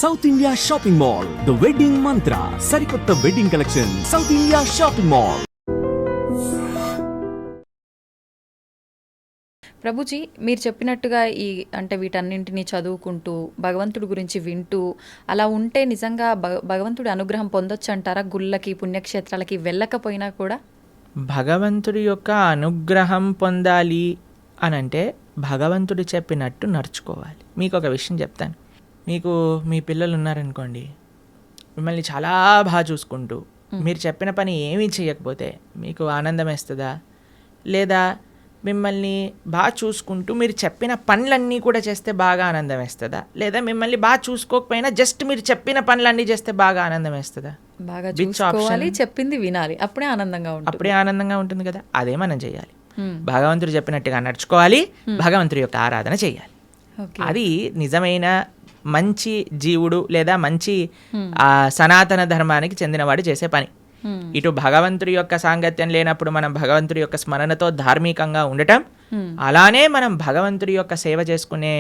South India shopping mall, the wedding మంత్ర, సరికొత్త wedding collection, south India shopping mall. Prabhuji, మీరు చెప్పినట్టుగా అంటే వీటన్నింటినీ చదువుకుంటూ భగవంతుడి గురించి వింటూ అలా ఉంటే నిజంగా భగవంతుడి అనుగ్రహం పొందొచ్చు అంటారా? గుళ్ళకి పుణ్యక్షేత్రాలకి వెళ్ళకపోయినా కూడా భగవంతుడి యొక్క అనుగ్రహం పొందాలి అని అంటే భగవంతుడు చెప్పినట్టు నడుచుకోవాలి. మీకు ఒక విషయం చెప్తాను. మీకు మీ పిల్లలు ఉన్నారనుకోండి, మిమ్మల్ని చాలా బాగా చూసుకుంటూ మీరు చెప్పిన పని ఏమీ చేయకపోతే మీకు ఆనందం వేస్తుందా? లేదా మిమ్మల్ని బాగా చూసుకుంటూ మీరు చెప్పిన పనులన్నీ కూడా చేస్తే బాగా ఆనందం వేస్తుందా? లేదా మిమ్మల్ని బాగా చూసుకోకపోయినా జస్ట్ మీరు చెప్పిన పనులన్నీ చేస్తే బాగా ఆనందం వేస్తుందా? బాగా చూసుకోవాలి, చెప్పింది వినాలి, అప్పుడే ఆనందంగా ఉంటుంది కదా. అదే మనం చేయాలి. భగవంతుడు చెప్పినట్టుగా నడుచుకోవాలి, భగవంతుడి యొక్క ఆరాధన చేయాలి. అది నిజమైన మంచి జీవుడు లేదా మంచి సనాతన ధర్మానికి చెందినవాడు చేసే పని. ఇటు భగవంతుడి యొక్క సాంగత్యం లేనప్పుడు మనం భగవంతుడి యొక్క స్మరణతో ధార్మికంగా ఉండటం, అలానే మనం భగవంతుడి యొక్క సేవ చేసుకునే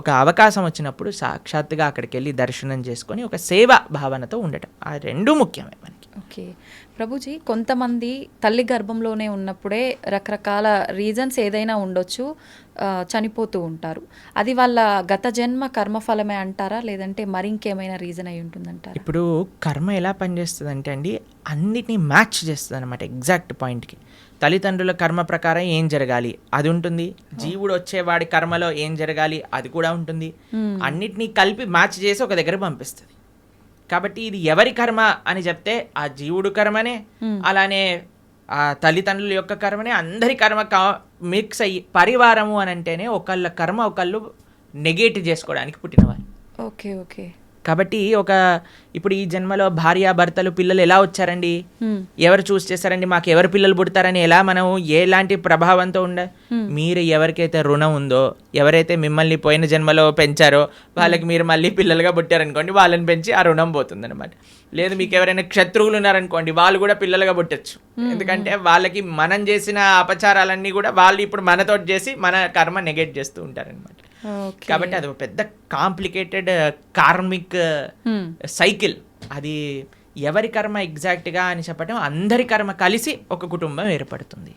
ఒక అవకాశం వచ్చినప్పుడు సాక్షాత్తుగా అక్కడికి వెళ్ళి దర్శనం చేసుకొని ఒక సేవ భావనతో ఉండటం, ఆ రెండు ముఖ్యమే మనకి. ఓకే ప్రభుజీ, కొంతమంది తల్లి గర్భంలోనే ఉన్నప్పుడే రకరకాల రీజన్స్ ఏదైనా ఉండొచ్చు, చనిపోతూ ఉంటారు. అది వాళ్ళ గత జన్మ కర్మఫలమే అంటారా, లేదంటే మరి ఇంకేమైనా రీజన్ అయి ఉంటుందంటారా? ఇప్పుడు కర్మ ఎలా పనిచేస్తుంది అంటే అండి, అన్నిటినీ మ్యాచ్ చేస్తుంది అనమాట ఎగ్జాక్ట్ పాయింట్కి. తల్లిదండ్రుల కర్మ ప్రకారం ఏం జరగాలి అది ఉంటుంది, జీవుడు వచ్చేవాడి కర్మలో ఏం జరగాలి అది కూడా ఉంటుంది. అన్నిటినీ కలిపి మ్యాచ్ చేసి ఒక దగ్గర పంపిస్తుంది. కాబట్టి ఇది ఎవరి కర్మ అని చెప్తే ఆ జీవుడు కర్మనే, అలానే ఆ తల్లిదండ్రుల యొక్క కర్మనే, అందరి కర్మ మిక్స్ అయ్యి పరివారము అని అంటేనే ఒకళ్ళ కర్మ ఒకళ్ళు నెగేట్ చేసుకోవడానికి పుట్టినవారు. Okay okay. కాబట్టి ఇప్పుడు ఈ జన్మలో భార్య భర్తలు పిల్లలు ఎలా వచ్చారండి, ఎవరు చూస్ చేశారండి, మాకు ఎవరు పిల్లలు పుడతారని ఎలా మనం ఎలాంటి ప్రభావంతో మీరు ఎవరికైతే రుణం ఉందో, ఎవరైతే మిమ్మల్ని పోయిన జన్మలో పెంచారో వాళ్ళకి మీరు మళ్ళీ పిల్లలుగా పుట్టారనుకోండి, వాళ్ళని పెంచి ఆ రుణం పోతుంది అనమాట. లేదు మీకు ఎవరైనా శత్రువులు ఉన్నారనుకోండి, వాళ్ళు కూడా పిల్లలుగా పుట్టచ్చు. ఎందుకంటే వాళ్ళకి మనం చేసిన అపచారాలన్నీ కూడా వాళ్ళు ఇప్పుడు మనతో చేసి మన కర్మ నెగెట్ చేస్తూ ఉంటారనమాట. కాబట్టి అది ఒక పెద్ద కాంప్లికేటెడ్ కార్మిక్ సైకిల్. అది ఎవరి కర్మ ఎగ్జాక్ట్గా అని చెప్పటం, అందరి కర్మ కలిసి ఒక కుటుంబం ఏర్పడుతుంది.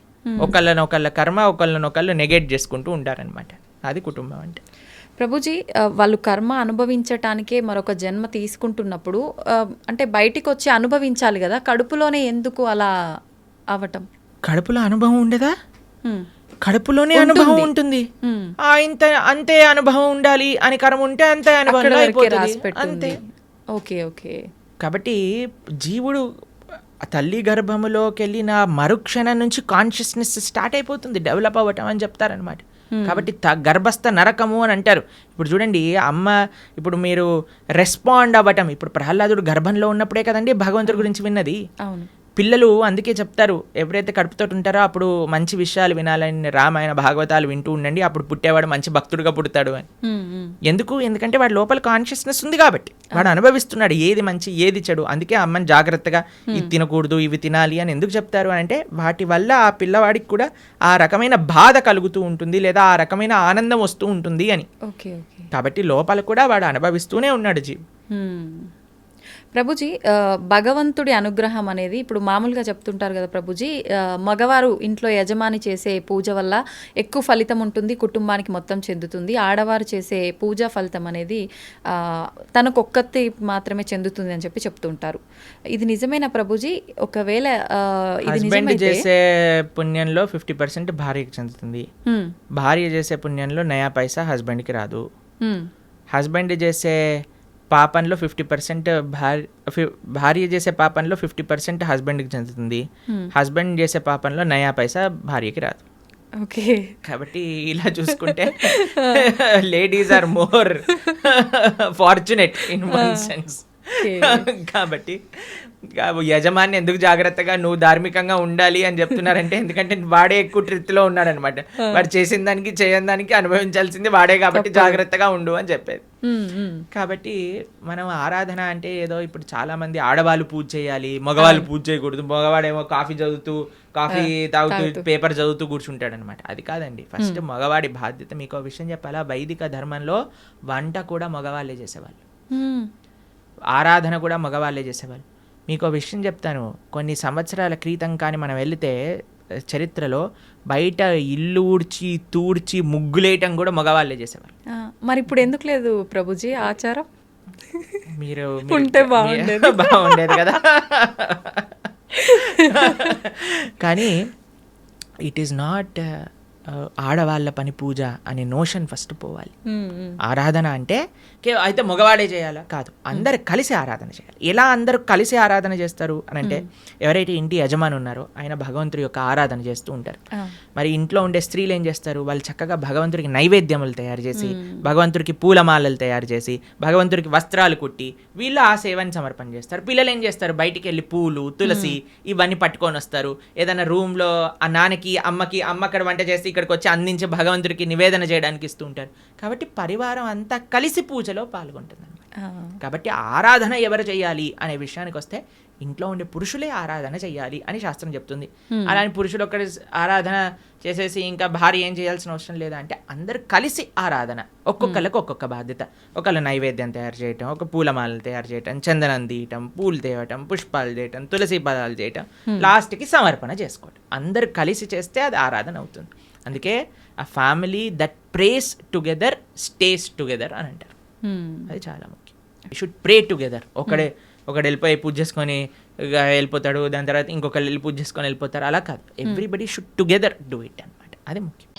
ఒకళ్ళ కర్మ ఒకళ్ళనొకళ్ళు నెగెట్ చేసుకుంటూ ఉంటారనమాట. అది కుటుంబం అంటే. ప్రభుజీ, వాళ్ళు కర్మ అనుభవించటానికే మరొక జన్మ తీసుకుంటున్నప్పుడు అంటే బయటికి వచ్చి అనుభవించాలి కదా, కడుపులోనే ఎందుకు అలా అవటం? కడుపులో అనుభవం ఉండదా? కడుపులోనే అనుభవం ఉంటుంది. అంతే అనుభవం ఉండాలి అని కర్మ ఉంటే అంతే అనుభవం అయిపోతుంది. Okay okay. కాబట్టి జీవుడు తల్లి గర్భములోకి వెళ్ళిన మరుక్షణం నుంచి కాన్షియస్నెస్ స్టార్ట్ అయిపోతుంది, డెవలప్ అవ్వటం అని చెప్తారనమాట. కాబట్టి గర్భస్థ నరకము అని అంటారు. ఇప్పుడు చూడండి, ఇప్పుడు మీరు రెస్పాండ్ అవ్వటం, ఇప్పుడు ప్రహ్లాదుడు గర్భంలో ఉన్నప్పుడే కదండి భగవంతుడి గురించి విన్నది. అవును. పిల్లలు అందుకే చెప్తారు, ఎవరైతే కడుపుతో ఉంటారో అప్పుడు మంచి విషయాలు వినాలని, రామాయణ భాగవతాలు వింటూ ఉండండి, అప్పుడు పుట్టేవాడు మంచి భక్తుడుగా పుడతాడు అని. ఎందుకంటే వాడి లోపల కాన్షియస్నెస్ ఉంది కాబట్టి, వాడు అనుభవిస్తున్నాడు ఏది మంచి ఏది చెడు. అందుకే అమ్మని జాగ్రత్తగా ఇది తినకూడదు ఇవి తినాలి అని ఎందుకు చెప్తారు అంటే, వాటి వల్ల ఆ పిల్లవాడికి కూడా ఆ రకమైన బాధ కలుగుతూ ఉంటుంది, లేదా ఆ రకమైన ఆనందం వస్తూ ఉంటుంది అని. కాబట్టి లోపల కూడా వాడు అనుభవిస్తూనే ఉన్నాడు జీవి. ప్రభుజీ, భగవంతుడి అనుగ్రహం అనేది ఇప్పుడు మామూలుగా చెప్తుంటారు కదా ప్రభుజీ, మగవారు ఇంట్లో యజమాని చేసే పూజ వల్ల ఎక్కువ ఫలితం ఉంటుంది, కుటుంబానికి మొత్తం చెందుతుంది. ఆడవారు చేసే పూజా ఫలితం అనేది తనకొక్కతి మాత్రమే చెందుతుంది అని చెప్తుంటారు. ఇది నిజమేనా ప్రభుజీ? ఒకవేళ హస్బెండ్ చేసే పుణ్యంలో 50% భార్యకి చెందుతుంది, భార్య చేసే పుణ్యంలో నయా పైసా హస్బెండ్కి రాదు. హస్బెండ్ చేసే పాపంలో 50% భార్య చేసే పాపంలో 50% హస్బెండ్కి చెందుతుంది, హస్బెండ్ చేసే పాపంలో నయా పైసా భార్యకి రాదు. ఓకే. కాబట్టి ఇలా చూసుకుంటే ladies are more fortunate in one sense. కాబట్టి యజమాని ఎందుకు జాగ్రత్తగా నువ్వు ధార్మికంగా ఉండాలి అని చెప్తున్నారంటే, ఎందుకంటే వాడే ఎక్కువ ట్రిత్లో ఉన్నాడనమాట. వాడు చేసిన దానికి చేయని దానికి అనుభవించాల్సింది వాడే, కాబట్టి జాగ్రత్తగా ఉండు అని చెప్పేది. కాబట్టి మనం ఆరాధన అంటే ఏదో ఇప్పుడు చాలా మంది ఆడవాళ్ళు పూజ చేయాలి, మగవాళ్ళు పూజ చేయకూడదు, మగవాడేమో కాఫీ తాగుతూ పేపర్ చదువుతూ కూర్చుంటాడు అనమాట. అది కాదండి. ఫస్ట్ మగవాడి బాధ్యత. మీకు ఒక విషయం చెప్పాలా, వైదిక ధర్మంలో వంట కూడా మగవాళ్ళే చేసేవాళ్ళు. ఆరాధన కూడా మగవాళ్ళే చేసేవాళ్ళు. మీకు విషయం చెప్తాను, కొన్ని సంవత్సరాల క్రితం కానీ మనం వెళితే చరిత్రలో బయట ఇల్లు ఊడ్చి తూడ్చి ముగ్గులేయటం కూడా మగవాళ్ళే చేసేవాళ్ళు. మరి ఇప్పుడు ఎందుకు లేదు ప్రభుజీ ఆచారం? మీరు ఉంటే బాగుండేది కదా. కానీ ఇట్ ఈస్ నాట్ ఆడవాళ్ళ పని పూజ అనే నోషన్ ఫస్ట్ పోవాలి. ఆరాధన అంటే అయితే మగవాడే చేయాలా కాదు, అందరు కలిసి ఆరాధన చేయాలి. ఎలా అందరూ కలిసి ఆరాధన చేస్తారు అని అంటే, ఎవరైతే ఇంటి యజమాని ఉన్నారో ఆయన భగవంతుడి యొక్క ఆరాధన చేస్తూ ఉంటారు. మరి ఇంట్లో ఉండే స్త్రీలు ఏం చేస్తారు, వాళ్ళు చక్కగా భగవంతుడికి నైవేద్యములు తయారు చేసి, భగవంతుడికి పూలమాలలు తయారు చేసి, భగవంతుడికి వస్త్రాలు కుట్టి వీళ్ళు ఆ సేవని సమర్పణ చేస్తారు. పిల్లలు ఏం చేస్తారు, బయటికి వెళ్ళి పూలు తులసి ఇవన్నీ పట్టుకొని వస్తారు. ఏదైనా రూమ్లో ఆ నాన్నకి అమ్మకి, అమ్మ అక్కడ వంట చేసి ఇక్కడికి వచ్చి అందించి భగవంతుడికి నివేదన చేయడానికి ఇస్తూ ఉంటారు. కాబట్టి పరివారం అంతా కలిసి పూజలో పాల్గొంటుంది అనమాట. కాబట్టి ఆరాధన ఎవరు చేయాలి అనే విషయానికి వస్తే ఇంట్లో ఉండే పురుషులే ఆరాధన చేయాలి అని శాస్త్రం చెప్తుంది. అలానే పురుషుడు ఒక్కడి ఆరాధన చేసేసి ఇంకా భార్య ఏం చేయాల్సిన అవసరం లేదా అంటే, అందరు కలిసి ఆరాధన. ఒక్కొక్కరికి ఒక్కొక్క బాధ్యత. ఒకళ్ళు నైవేద్యం తయారు చేయటం, ఒక పూలమాలలు తయారు చేయటం, చందనం తీయటం, పూలు తేవటం, పుష్పాలు చేయటం, తులసి పదాలు చేయటం, లాస్ట్కి సమర్పణ చేసుకోవటం. అందరు కలిసి చేస్తే అది ఆరాధన అవుతుంది. అందుకే ఆ family that praise together stays together అని అంటారు. అది చాలా ముఖ్యం. You should pray together. ఒకడు వెళ్ళిపోయి పూజ చేసుకొని వెళ్ళిపోతాడు, దాని తర్వాత ఇంకొకళ్ళు వెళ్ళి పూజ చేసుకొని వెళ్ళిపోతారు, అలా కాదు. Everybody should together do it అనమాట. అది ముఖ్యం.